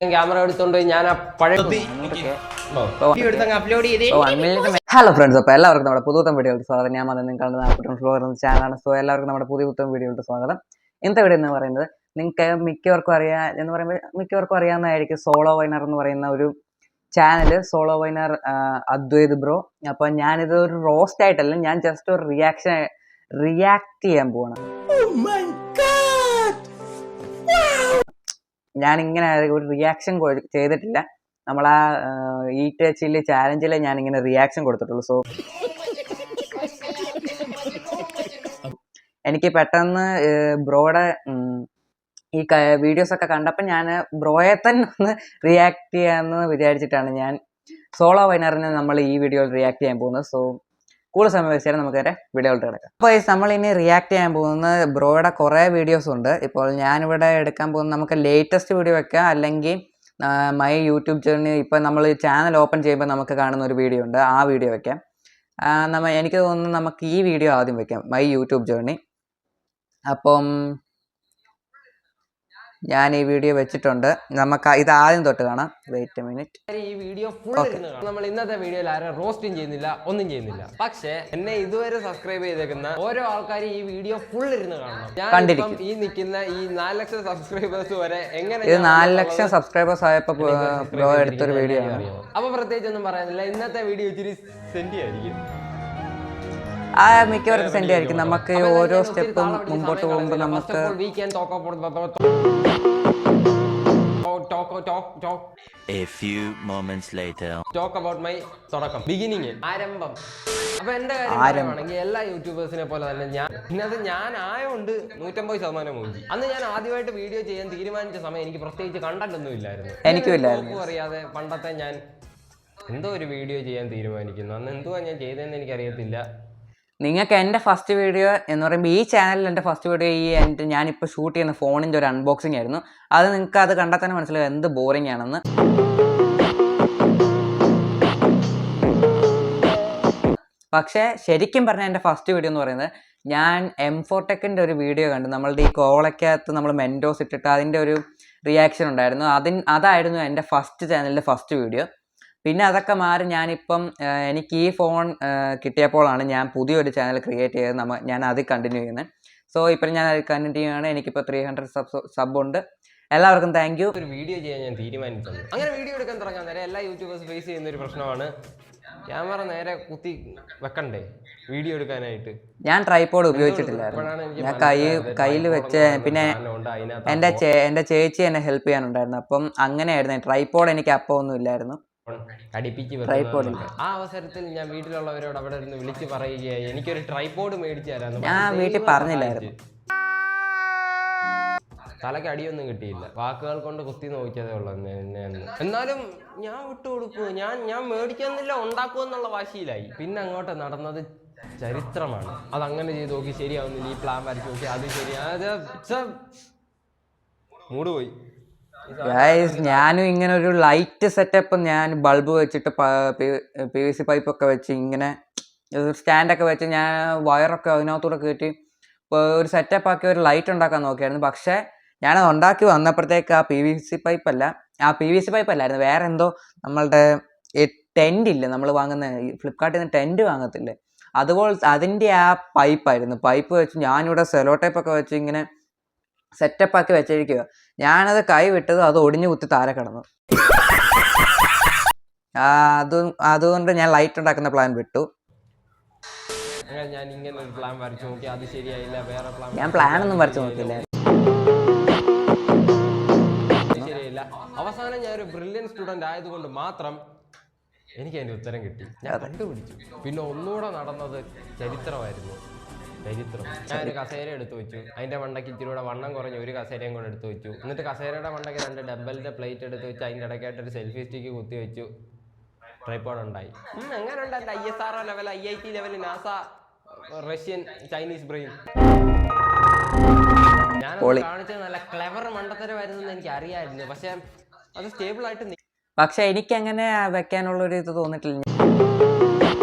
Camera എടുത്തോണ്ട് ഞാൻ പഴയ ഹലോ ഫ്രണ്ട്സ്, അപ്പോൾ എല്ലാവർക്കും നമ്മുടെ പുതുത്തം വീഡിയോയിൽ സ്വാഗതം. ഞാൻ വന്ന് നിങ്ങളുടെ നാൽപ്പത്തി ഫ്ലോർ എന്ന ചാനലാണ്. സോ എല്ലാവർക്കും നമ്മുടെ പുതുത്തം വീഡിയോയിൽ സ്വാഗതം. ഇന്നത്തെ വീഡിയോ എന്ന് പറയുന്നത് നിങ്ങൾക്ക് മിക്കവർക്കും അറിയാവുന്നതായിരിക്കും. സോളോ വൈനർ എന്ന് പറയുന്ന ഒരു ചാനല്, സോളോ വൈനർ അദ്വൈത് ബ്രോ. അപ്പോൾ ഞാനിത് ഒരു റോസ്റ്റ് ആയിട്ടല്ല, ഞാൻ ജസ്റ്റ് ഒരു റിയാക്ട് ചെയ്യാൻ പോവാണ്. ഞാനിങ്ങനെ ഒരു റിയാക്ഷൻ ചെയ്തിട്ടില്ല. നമ്മളാ ഈറ്റ് ചില്ലി ചാലഞ്ചിൽ ഞാനിങ്ങനെ റിയാക്ഷൻ കൊടുത്തിട്ടുള്ളൂ. സോ എനിക്ക് പെട്ടെന്ന് ബ്രോയുടെ ഈ വീഡിയോസ് ഒക്കെ കണ്ടപ്പോൾ ഞാൻ ബ്രോയെ തന്നെ ഒന്ന് റിയാക്ട് ചെയ്യാമെന്ന് വിചാരിച്ചിട്ടാണ് ഞാൻ സോളോ വൈനറിന് നമ്മൾ ഈ വീഡിയോയിൽ റിയാക്ട് ചെയ്യാൻ പോകുന്നത്. സോ കൂടുതൽ സമയം വെച്ചാൽ നമുക്ക് വരെ വീഡിയോയിലോട്ട് കിടക്കാം. അപ്പോൾ നമ്മൾ ഇനി റിയാക്ട് ചെയ്യാൻ പോകുന്നത് ബ്രോയുടെ കുറേ വീഡിയോസ് ഉണ്ട്. ഇപ്പോൾ ഞാനിവിടെ എടുക്കാൻ പോകുന്നത് നമുക്ക് ലേറ്റസ്റ്റ് വീഡിയോ വെക്കാം, അല്ലെങ്കിൽ മൈ യൂട്യൂബ് ജേർണി. ഇപ്പം നമ്മൾ ചാനൽ ഓപ്പൺ ചെയ്യുമ്പോൾ നമുക്ക് കാണുന്ന ഒരു വീഡിയോ ഉണ്ട്, ആ വീഡിയോ വെക്കാം. എനിക്ക് തോന്നുന്നു നമുക്ക് ഈ വീഡിയോ ആദ്യം വെക്കാം, മൈ യൂട്യൂബ് ജേർണി. അപ്പം ഞാൻ ഈ വീഡിയോ വെച്ചിട്ടുണ്ട്. നമുക്ക് ഇത് ആദ്യം തൊട്ട് കാണാം. Wait a minute. ഈ വീഡിയോ ഫുൾ നമ്മൾ ഇന്നത്തെ വീഡിയോയിൽ ആരും റോസ്റ്റും ചെയ്യുന്നില്ല, ഒന്നും ചെയ്യുന്നില്ല. പക്ഷേ എന്നെ ഇതുവരെ സബ്സ്ക്രൈബ് ചെയ്തേക്കുന്ന ഓരോ ആൾക്കാരും ഈ വീഡിയോ ഫുൾ ഇരുന്ന് കാണണം. ഞാൻ ഈ നിൽക്കുന്ന ഈ 4 ലക്ഷം സബ്സ്ക്രൈബേഴ്സ് വരെ എങ്ങനെ ഇത് 4 ലക്ഷം സബ്സ്ക്രൈബേഴ്സ് ആയപ്പോ ബ്രോ എടുത്തൊരു വീഡിയോ ആണ്. അപ്പൊ പ്രത്യേകിച്ച് ഒന്നും പറയാനില്ല. ഇന്നത്തെ വീഡിയോ ഇച്ചിരി സെൻറ്റി ആയിരിക്കും. മിക്കവർക്കും സെൻറ്റി ആയിരിക്കും. നമുക്ക് ഓരോ സ്റ്റെപ്പും മുമ്പോട്ട് പോകുമ്പോൾ നമുക്ക് A few moments later. Talk about my തുടക്കം, ബിഗിനിങ്, ആരംഭം. അപ്പൊ എന്റെ കാര്യം പറയുകയാണെങ്കിൽ എല്ലാ യൂട്യൂബേഴ്സിനെ പോലെ തന്നെ ഞാൻ ആയോണ്ട് 150% മൂഞ്ചി. അന്ന് ഞാൻ ആദ്യമായിട്ട് വീഡിയോ ചെയ്യാൻ തീരുമാനിച്ച സമയം എനിക്ക് പ്രത്യേകിച്ച് കണ്ടന്റ് ഒന്നും ഇല്ലായിരുന്നു. എനിക്കും അറിയാതെ പണ്ടത്തെ ഞാൻ എന്തോ ഒരു വീഡിയോ ചെയ്യാൻ തീരുമാനിക്കുന്നു. അന്ന് എന്തുവാ ഞാൻ ചെയ്തതെന്ന് എനിക്കറിയത്തില്ല. നിങ്ങൾക്ക് എൻ്റെ ഫസ്റ്റ് വീഡിയോ എന്ന് പറയുമ്പോൾ ഈ ചാനലിൽ എൻ്റെ ഫസ്റ്റ് വീഡിയോ ഞാനിപ്പോൾ ഷൂട്ട് ചെയ്യുന്ന ഫോണിൻ്റെ ഒരു അൺബോക്സിംഗ് ആയിരുന്നു. അത് നിങ്ങൾക്ക് അത് കണ്ടാൽ തന്നെ മനസ്സിലാവും എന്ത് ബോറിംഗ് ആണെന്ന്. പക്ഷേ ശരിക്കും പറഞ്ഞാൽ എൻ്റെ ഫസ്റ്റ് വീഡിയോ എന്ന് പറയുന്നത് ഞാൻ M4 ടെക്കിൻ്റെ ഒരു വീഡിയോ കണ്ടു. നമ്മളുടെ ഈ കോളയ്ക്കകത്ത് നമ്മൾ മെൻഡോസ് ഇട്ടിട്ട് അതിൻ്റെ ഒരു റിയാക്ഷൻ ഉണ്ടായിരുന്നു. അതായിരുന്നു എൻ്റെ ഫസ്റ്റ് ചാനലിൻ്റെ ഫസ്റ്റ് വീഡിയോ. പിന്നെ അതൊക്കെ മാറി ഞാനിപ്പം എനിക്ക് ഈ ഫോൺ കിട്ടിയപ്പോഴാണ് ഞാൻ പുതിയൊരു ചാനൽ ക്രിയേറ്റ് ചെയ്ത് ഞാൻ അത് കണ്ടിന്യൂ ചെയ്യുന്നത്. സോ ഇപ്പം ഞാൻ അത് കണ്ടിന്യൂ ചെയ്യുകയാണ്. എനിക്കിപ്പോൾ 300 സബ് ഉണ്ട്. എല്ലാവർക്കും താങ്ക് യു. ഒരു വീഡിയോ ചെയ്യാൻ ഞാൻ തീരുമാനിച്ചത്. അങ്ങനെ വീഡിയോ എടുക്കാൻ തുടങ്ങാൻ നേരെ എല്ലാ യൂട്യൂബേഴ്സ് ഫേസ് ചെയ്യുന്ന ഒരു പ്രശ്നമാണ് ക്യാമറ നേരെ കുത്തി വെക്കണ്ടേ വീഡിയോ എടുക്കാനായിട്ട്. ഞാൻ ട്രൈപോഡ് ഉപയോഗിച്ചിട്ടില്ലായിരുന്നു. ഞാൻ കയ്യിൽ വെച്ച് പിന്നെ എൻ്റെ ചേച്ചി എന്നെ ഹെൽപ്പ് ചെയ്യാനുണ്ടായിരുന്നു. അപ്പം അങ്ങനെയായിരുന്നു. ട്രൈപോഡ് എനിക്ക് അപ്പോൾ ഒന്നും ഇല്ലായിരുന്നു. ആ അവസരത്തിൽ ഞാൻ വീട്ടിലുള്ളവരോട് അവിടെ ഇരുന്ന് വിളിച്ച് പറയുകയായി എനിക്കൊരു ട്രൈപോഡ് മേടിച്ചു തരാന്ന്. ഞാൻ വീട്ടിൽ പറഞ്ഞില്ലായിരുന്നു. തലക്ക് അടിയൊന്നും കിട്ടിയില്ല, വാക്കുകൾ കൊണ്ട് കുത്തി നോക്കിയതേ ഉള്ളൂ എന്നെ. എന്നാലും ഞാൻ വിട്ടുകൊടുക്കൂ, ഞാൻ മേടിക്കുന്നില്ല, ഉണ്ടാക്കുമെന്നുള്ള വാശിയിലായി. പിന്നെ അങ്ങോട്ട് നടന്നത് ചരിത്രമാണ്. അതങ്ങനെ ചെയ്ത് നോക്കി ശരിയാവുന്നില്ല, ഈ പ്ലാൻ വരച്ച് നോക്കി അത് ശരിയാ, മൂട് പോയി. ഞാനും ഇങ്ങനെ ഒരു ലൈറ്റ് സെറ്റപ്പ്, ഞാൻ ബൾബ് വെച്ചിട്ട് PVC പൈപ്പൊക്കെ വെച്ച് ഇങ്ങനെ സ്റ്റാൻഡൊക്കെ വെച്ച് ഞാൻ വയറൊക്കെ അതിനകത്തൂടെ കയറ്റി ഒരു സെറ്റപ്പ് ആക്കി ഒരു ലൈറ്റ് ഉണ്ടാക്കാൻ നോക്കിയായിരുന്നു. പക്ഷേ ഞാനത് ഉണ്ടാക്കി വന്നപ്പോഴത്തേക്ക് ആ PVC പൈപ്പല്ലായിരുന്നു, വേറെ എന്തോ നമ്മളുടെ ടെൻ്റ് ഇല്ലേ, നമ്മൾ വാങ്ങുന്ന ഫ്ലിപ്കാർട്ടിൽ നിന്ന് ടെൻ്റ് വാങ്ങത്തില്ലേ, അതുപോലെ അതിൻ്റെ ആ പൈപ്പായിരുന്നു. പൈപ്പ് വെച്ച് ഞാനിവിടെ സെലോ ടൈപ്പൊക്കെ വെച്ച് ഇങ്ങനെ സെറ്റപ്പാക്കി വെച്ചിരിക്കുക. ഞാനത് കൈ വിട്ടത് അത് ഒടിഞ്ഞു കുത്തി താഴെ കിടന്നു. അതുകൊണ്ട് ഞാൻ ലൈറ്റ് ഉണ്ടാക്കുന്ന പ്ലാൻ വിട്ടു. ഞാൻ പ്ലാനൊന്നും വരച്ചു നോക്കില്ല. ശരിയല്ല. അവസാനം ഞാൻ ഒരു ബ്രില്യൻ സ്റ്റുഡന്റ് ആയതുകൊണ്ട് മാത്രം എനിക്ക് അതിന്റെ ഉത്തരം കിട്ടി, ഞാൻ കണ്ടുപിടിച്ചു. പിന്നെ ഒന്നുകൂടെ നടന്നത് ചരിത്രമായിരുന്നു. ഞാൻ ഒരു കസേര എടുത്തു വെച്ചു, അതിന്റെ മണ്ടയ്ക്ക് ഇച്ചിരി കൂടെ വണ്ണം കുറഞ്ഞ ഒരു കസേരയും കൂടെ എടുത്തു വെച്ചു. എന്നിട്ട് കസേരയുടെ മണ്ടയ്ക്ക് 2 ഡബലിന്റെ പ്ലേറ്റ് എടുത്ത് വെച്ച് അതിന്റെ ഇടയ്ക്കായിട്ട് ഒരു സെൽഫി സ്റ്റിക്ക് കുത്തി വെച്ചു. ട്രൈപോഡ് ഉണ്ടായി. അങ്ങനെ ഉണ്ട് എന്റെ ISRO level, IIT level, NASA, Russian, Chinese brain. ഞാനത് കാണിച്ചത് നല്ല ക്ലെവർ മണ്ടത്തരമായിരുന്നു എനിക്ക് അറിയാമായിരുന്നു. പക്ഷെ അത് സ്റ്റേബിൾ ആയിട്ട്. പക്ഷെ എനിക്കങ്ങനെ വെക്കാനുള്ളൊരു ഇത് തോന്നിട്ടില്ല.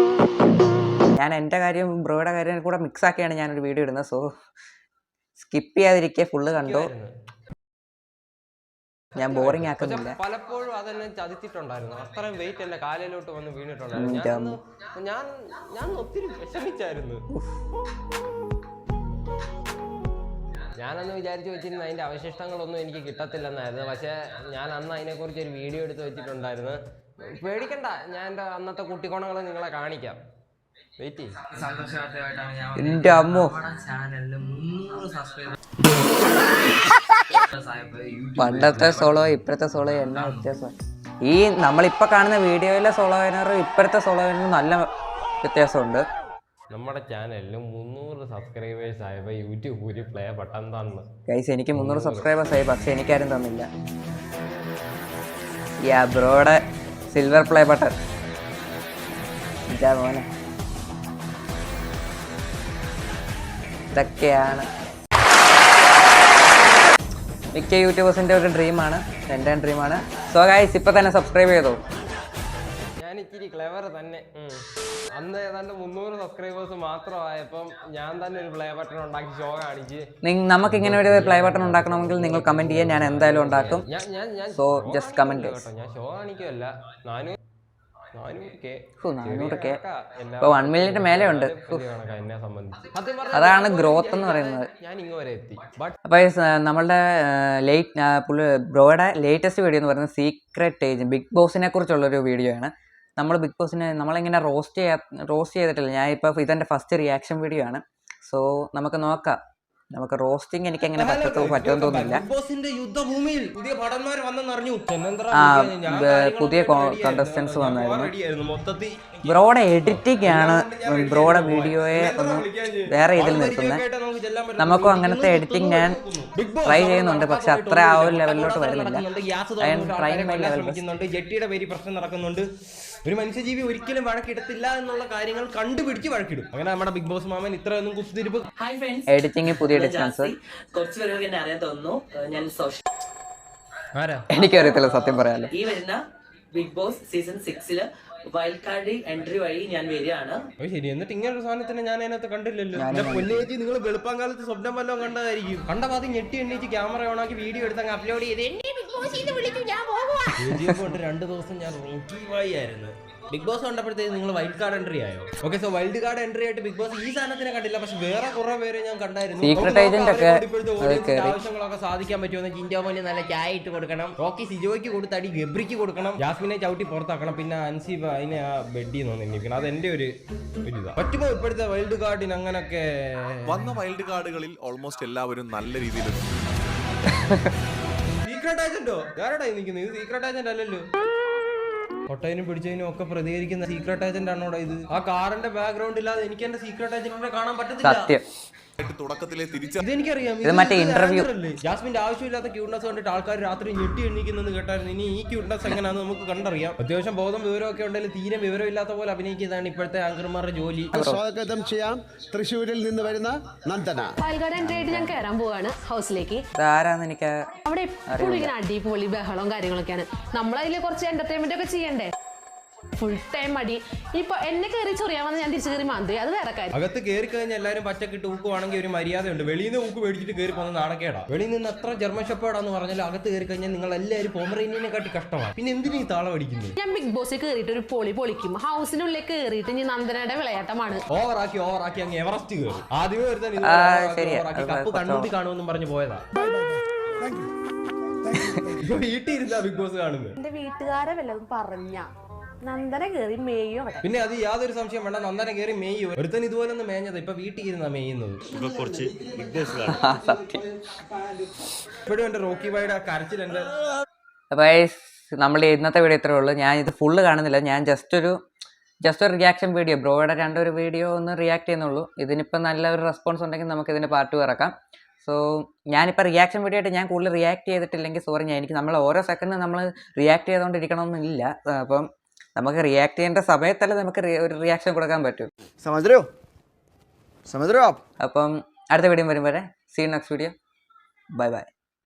ഞാൻ എൻ്റെ കാര്യം ബ്രോയുടെ കാര്യം കൂടെ മിക്സ് ആക്കിയാണ് ഞാനൊരു വീഡിയോ ഇടുന്നത്. സോ സ്കിപ്പ് ചെയ്യാതിരിക്കുക, ഫുള്ള് കണ്ടോ. ഞാൻ ബോറിംഗ് പക്ഷെ ആക്കുന്നില്ല. പലപ്പോഴും അതെന്നെ ചതിച്ചിട്ടുണ്ടായിരുന്നു. അത്രയും വെയിറ്റ് എന്റെ കാലിലോട്ട് വന്ന് വീണിട്ടുണ്ടായിരുന്നു. ഞാൻ ഒത്തിരി വിഷമിച്ചായിരുന്നു. ഞാനന്ന് വിചാരിച്ചു വെച്ചിരുന്ന അതിന്റെ അവശിഷ്ടങ്ങളൊന്നും എനിക്ക് കിട്ടത്തില്ലെന്നായിരുന്നു. പക്ഷെ ഞാൻ അന്ന് അതിനെക്കുറിച്ച് ഒരു വീഡിയോ എടുത്ത് വെച്ചിട്ടുണ്ടായിരുന്നു. പേടിക്കണ്ട, ഞാൻ എൻ്റെ അന്നത്തെ കുട്ടിക്കോണങ്ങൾ നിങ്ങളെ കാണിക്കാം. വെയിറ്റ് ചെയ്യും. എന്റെ അമ്മോ, പണ്ടത്തെ സോളോ ഇപ്പോഴത്തെ സോളോ എല്ലാം വ്യത്യാസം. ഈ നമ്മളിപ്പോൾ കാണുന്ന വീഡിയോയിലെ സോളോ വൈനറും ഇപ്പോഴത്തെ സോളോ വൈനറും നല്ല വ്യത്യാസമുണ്ട്. നമ്മുടെ ചാനലിന് 300 സബ്സ്ക്രൈബേഴ്സ് ആയപ്പോൾ യൂട്യൂബ് ഒരു പ്ലേ ബട്ടൺ തന്നു. ഗൈസ്, എനിക്ക് 300 സബ്സ്ക്രൈബേഴ്സ് ആയി, പക്ഷെ എനിക്കാരും തന്നില്ല. യാ ബ്രോയുടെ സിൽവർ പ്ലേ ബട്ടൺ ഇതാ മോനെ. ഇതൊക്കെയാണ് മിക്ക യൂട്യൂബേഴ്സിൻ്റെ ഒരു ഡ്രീമാണ്, എൻ്റെ ഡ്രീമാണ്. സോ ഗൈസ്, ഇപ്പം തന്നെ സബ്സ്ക്രൈബ് ചെയ്തോ. ഞാൻ ഇച്ചിരി ക്ലെവർ തന്നെ. അന്ന് ഏതാണ്ട് 300 സബ്സ്ക്രൈബേഴ്സ് മാത്രമായപ്പം ഞാൻ തന്നെ ഒരു പ്ലേ ബട്ടൺ ഉണ്ടാക്കി ഷോ കാണിച്ച്. നമുക്ക് ഇങ്ങനെ ഒരു പ്ലേ ബട്ടൺ ഉണ്ടാക്കണമെങ്കിൽ നിങ്ങൾ കമന്റ് ചെയ്യാൻ, ഞാൻ എന്തായാലും ഉണ്ടാക്കും. So just comment. ഞാൻ ഷോ കാണിക്കുമല്ല. 400K ഇപ്പൊ 1 മില്യന്റെ മേലെ ഉണ്ട്. എന്നെ സംബന്ധിച്ച് അതാണ് ഗ്രോത്ത് എന്ന് പറയുന്നത്. ഞാൻ ഇങ്ങ് വരെ എത്തി. അപ്പോൾ നമ്മളുടെ ബ്രോയുടെ ലേറ്റസ്റ്റ് വീഡിയോ എന്ന് പറയുന്നത് സീക്രട്ട് ഏജന്റ് ബിഗ് ബോസിനെ കുറിച്ചുള്ളൊരു വീഡിയോ ആണ്. നമ്മൾ ബിഗ് ബോസിനെ നമ്മളിങ്ങനെ റോസ്റ്റ് ചെയ്തിട്ടില്ല. ഞാൻ ഇപ്പോൾ ഇതെൻ്റെ ഫസ്റ്റ് റിയാക്ഷൻ വീഡിയോ ആണ്. സോ നമുക്ക് നോക്കാം. നമുക്ക് റോസ്റ്റിംഗ് എനിക്ക് എങ്ങനെ പറ്റുമെന്ന് തോന്നുന്നില്ല. പുതിയ കണ്ടസ്റ്റൻസ് വന്നായിരുന്നു. ബ്രോയുടെ എഡിറ്റിംഗ് ആണ് ബ്രോയുടെ വീഡിയോയെ ഒന്ന് വേറെ ഇതിൽ നിർത്തുന്നത്. നമുക്കും അങ്ങനത്തെ എഡിറ്റിംഗ് ഞാൻ ട്രൈ ചെയ്യുന്നുണ്ട്, പക്ഷെ അത്ര ആ ഒരു ലെവലിലോട്ട് വരുന്നില്ല. ജെട്ടിയുടെ പേര് പ്രശ്നം നടക്കുന്നുണ്ട്. ഒരു മനുഷ്യജീവി ഒരിക്കലും വഴക്കിടത്തില്ല എന്നുള്ള കാര്യങ്ങൾ കണ്ടുപിടിച്ച് വഴക്കിടും. അങ്ങനെ നമ്മുടെ ബിഗ് ബോസ് മാമൻ ഇത്രയൊന്നും കുത്തിരിപ്പ്. എഡിറ്റിംഗ് പുതിയ ഡിസ്റ്റൻസ് എനിക്കറിയത്തില്ല സത്യം പറയാലോ. ഈ വരുന്ന Big Boss season 6 wild card entry വഴി ഞാൻ വരികയാണ്. ശരി, എന്നിട്ട് ഇങ്ങനെ ഒരു സാധനത്തിന് ഞാൻ അതിനകത്ത് കണ്ടില്ലല്ലോ. പൊന്നേച്ചി, നിങ്ങൾ വെളുപ്പാങ്കാലത്ത് സ്വപ്നം വല്ലതും കണ്ടതായിരിക്കും. കണ്ട പാതി ഞെട്ടി എണ്ണീച്ച് ക്യാമറ ഓണാക്കി വീഡിയോ എടുത്ത് അപ്ലോഡ് ചെയ്ത് 2 ദിവസം ഞാൻ റോക്കി ആയിരുന്നു. ബിഗ് ബോസ് കണ്ടപ്പോഴത്തേക്ക് നിങ്ങൾ വൈൽഡ് കാർഡ് എൻട്രി ആയോ? Okay, so wild card entry ആയിട്ട് ബിഗ് ബോസ് ഈ സാധനത്തിനെ കണ്ടില്ല, പക്ഷെ വേറെ കുറെ പേരെ ഞാൻ കണ്ടായിരുന്നു. ആവശ്യങ്ങളൊക്കെ സാധിക്കാൻ പറ്റുമെന്ന്. ജിൻജോമോന് നല്ല ചായ ഇട്ട് കൊടുക്കണം, റോക്കി സിജോയ്ക്ക് കൊടുത്തടി ഗബ്രിക്ക് കൊടുക്കണം, ജാസ്മിനെ ചവിട്ടി പുറത്താക്കണം, പിന്നെ അൻസി അതിനെ ആ ബെഡിൽ നിന്ന് എണ്ണിക്കണം. അത് എന്റെ ഒരു ഇതാ പറ്റുമോ ഇപ്പോഴത്തെ വൈൽഡ് കാർഡിന്? അങ്ങനൊക്കെ വന്ന വൈൽഡ് കാർഡുകളിൽ ഓൾമോസ്റ്റ് എല്ലാവരും നല്ല രീതിയിൽ സീക്രട്ട് ഏജന്റോ? ആരാടാ നിൽക്കുന്നത്? ഇത് സീക്രട്ട് ഏജന്റ് അല്ലല്ലോ. കൊട്ടയിനും പിടിച്ചതിനും ഒക്കെ പ്രതികരിക്കുന്ന സീക്രട്ട് ഏജന്റ് ആണോടാ ഇത്? ആ കാറിന്റെ ബാക്ക്ഗ്രൗണ്ട് ഇല്ലാതെ എനിക്ക് എന്റെ സീക്രട്ട് ഏജന്റിനെ കാണാൻ പറ്റത്തില്ല. തുടക്കത്തിലെ ഇതെനിക്കറിയാം. ജാസ്മിന്റെ ആവശ്യമില്ലാത്ത ക്യൂട്ട്നസ് കണ്ടിട്ട് ആൾക്കാർ രാത്രി ഞെട്ടി എണ്ണിക്കുന്നെന്ന് കേട്ടായിരുന്നു. ഇനി ഈ ക്യൂട്ട്നസ് എങ്ങനെയാണെന്ന് നമുക്ക് കണ്ടറിയാം. അത്യാവശ്യം ബോധം വിവരമൊക്കെ ഉണ്ടെങ്കിൽ തീരെ വിവരമില്ലാത്ത പോലെ അഭിനയിക്കുന്നതാണ് ഇപ്പോഴത്തെ ആങ്കർമാരുടെ ജോലി. സ്വാഗതം ചെയ്യാം തൃശ്ശൂരിൽ നിന്ന് വരുന്ന നന്ദന. ഞാൻ കയറാൻ പോവാണ് ഹൗസിലേക്ക്. എനിക്ക് അവിടെ എപ്പോഴും ഇങ്ങനെ അടിപൊളി ബഹളവും കാര്യങ്ങളൊക്കെയാണ്. നമ്മളതിൽ കുറച്ച് എന്റർടൈൻമെന്റ് ഒക്കെ ചെയ്യണ്ടേ? ഫുൾ ടൈം മടി. ഇപ്പൊ എന്നെ കയറി ചൊറിയാമെന്ന് ഞാൻ തിരിച്ചു കയറി മാന്തി, അത് വേറെ കാര്യം. അകത്ത് കയറി കഴിഞ്ഞാൽ എല്ലാവരും പച്ചക്കിട്ട് ഊക്കുവാണെങ്കിൽ ഒരു മര്യാദയുണ്ട്. വെളിയിൽ നിന്ന് ഊക്ക് മേടിച്ചിട്ട് കയറി പോകുന്ന നാണക്കേടാ. വെളിയിൽ നിന്ന് എത്ര ജർമ്മൻ ഷെപ്പേർഡാന്ന് പറഞ്ഞാൽ അകത്ത് കയറി കഴിഞ്ഞാൽ നിങ്ങൾ എല്ലാവരും പൊമറേനിയനെ കാട്ടി കഷ്ടമാണ്. പിന്നെ എന്തിനീ താളം അടിക്കുന്നത്? ഞാൻ ബിഗ് ബോസിൽ കയറിയിട്ട് ഒരു പൊളിക്കും. ഹൗസിനുള്ളിൽ കയറിയിട്ട് ഇനി നന്ദനയുടെ വിളയാട്ടമാണ്. ഓവറാക്കി അങ്ങ് എവറസ്റ്റ് കയറി. ആദ്യമേ ഒരുത്തൻ കപ്പ് കണ്ണൂട്ടി കാണുമെന്നും പറഞ്ഞു പോയതാ. ഇപ്പൊ വീട്ടിൽ ഇരുന്നാ ബിഗ് ബോസ് കാണുന്നത്. എന്റെ വീട്ടുകാരെ വല്ലതും പറഞ്ഞ നന്ദന കയറി മേയോ. പിന്നെ അത് യാതൊരു സംശയം വേണ്ട, നന്ദന കയറി മേയോ. ഒരുത്തൻ ഇതുപോലെ ഒന്ന് മേഞ്ഞത് ഇപ്പൊ വീട്ടിൽ ഇരുന്നാ മേയുന്നത്. ഇപ്പോഴും എന്റെ റോക്കി ബൈയുടെ കരച്ചിൽ എന്റെ. അപ്പോൾ നമ്മൾ ഇന്നത്തെ വീഡിയോ ഇത്രേ ഉള്ളൂ. ഞാൻ ഇത് ഫുള്ള് കാണുന്നില്ല. ഞാൻ ജസ്റ്റ് ഒരു റിയാക്ഷൻ വീഡിയോ, ബ്രോയുടെ 2 വീഡിയോ ഒന്ന് റിയാക്ട് ചെയ്യുന്നുള്ളൂ. ഇതിനിപ്പോൾ നല്ലൊരു റെസ്പോൺസ് ഉണ്ടെങ്കിൽ നമുക്ക് ഇതിൻ്റെ പാർട്ട് 2 ഇറക്കാം. സോ ഞാനിപ്പോൾ റിയാക്ഷൻ വീഡിയോ ആയിട്ട് ഞാൻ കൂടുതൽ റിയാക്ട് ചെയ്തിട്ടില്ലെങ്കിൽ സോറി. എനിക്ക് നമ്മൾ ഓരോ സെക്കൻഡ് നമ്മൾ റിയാക്ട് ചെയ്തുകൊണ്ടിരിക്കണമെന്നില്ല. അപ്പം നമുക്ക് റിയാക്ട് ചെയ്യേണ്ട സമയത്തല്ലേ നമുക്ക് ഒരു റിയാക്ഷൻ കൊടുക്കാൻ പറ്റും. അപ്പം അടുത്ത വീഡിയോ വരും വരെ. See next video. Bye by.